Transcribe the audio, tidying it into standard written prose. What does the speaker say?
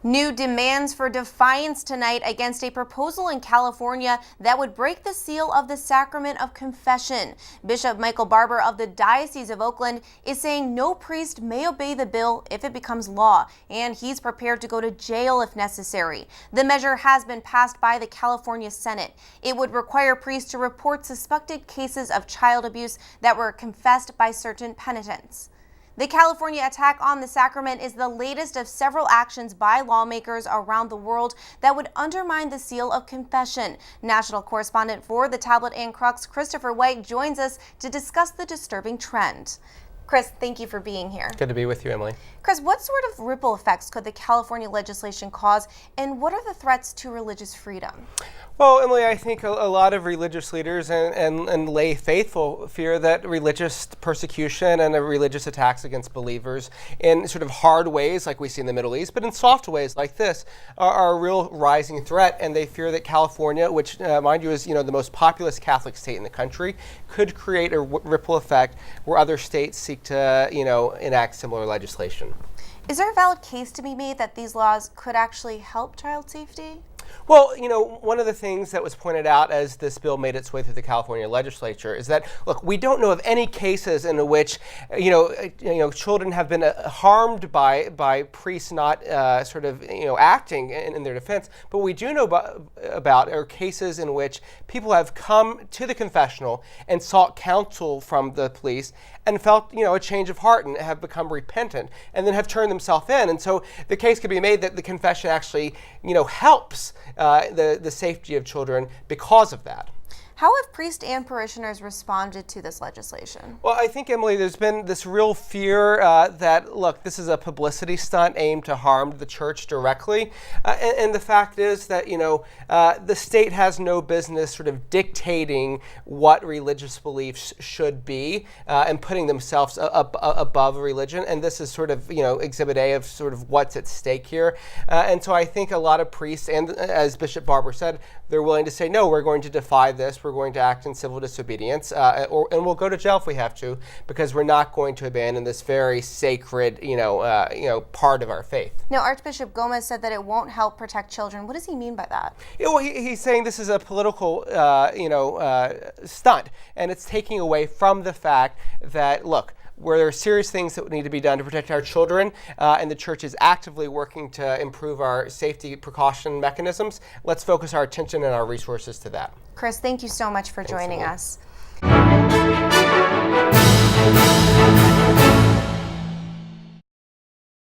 New demands for defiance tonight against a proposal in California that would break the seal of the sacrament of confession. Bishop Michael Barber of the Diocese of Oakland is saying no priest may obey the bill if it becomes law, and he's prepared to go to jail if necessary. The measure has been passed by the California Senate. It would require priests to report suspected cases of child abuse that were confessed by certain penitents. The California attack on the sacrament is the latest of several actions by lawmakers around the world that would undermine the seal of confession. National correspondent for the Tablet and Crux, Christopher White, joins us to discuss the disturbing trend. Chris, thank you for being here. Good to be with you, Emily. Chris, what sort of ripple effects could the California legislation cause, and what are the threats to religious freedom? Well, Emily, I think a lot of religious leaders and lay faithful fear that religious persecution and religious attacks against believers in sort of hard ways like we see in the Middle East, but in soft ways like this are a real rising threat, and they fear that California, which mind you is the most populous Catholic state in the country, could create a ripple effect where other states seek to enact similar legislation. Is there a valid case to be made that these laws could actually help child safety? Well, one of the things that was pointed out as this bill made its way through the California legislature is that, look, we don't know of any cases in which, children have been harmed by priests not acting in their defense. But we do know about are cases in which people have come to the confessional and sought counsel from the police and felt, a change of heart and have become repentant and then have turned themselves in. And so the case could be made that the confession actually, helps the safety of children because of that. How have priests and parishioners responded to this legislation? Well, I think, Emily, there's been this real fear that, look, this is a publicity stunt aimed to harm the church directly. And the fact is that, the state has no business sort of dictating what religious beliefs should be and putting themselves above religion. And this is sort of, exhibit A of sort of what's at stake here. And so I think a lot of priests, and as Bishop Barber said, they're willing to say, no, we're going to defy this. We're going to act in civil disobedience, and we'll go to jail if we have to, because we're not going to abandon this very sacred, part of our faith. Now, Archbishop Gomez said that it won't help protect children. What does he mean by that? Well, he's saying this is a political, stunt, and it's taking away from the fact that, look, where there are serious things that need to be done to protect our children, and the church is actively working to improve our safety precaution mechanisms, let's focus our attention and our resources to that. Chris, thank you so much for joining us.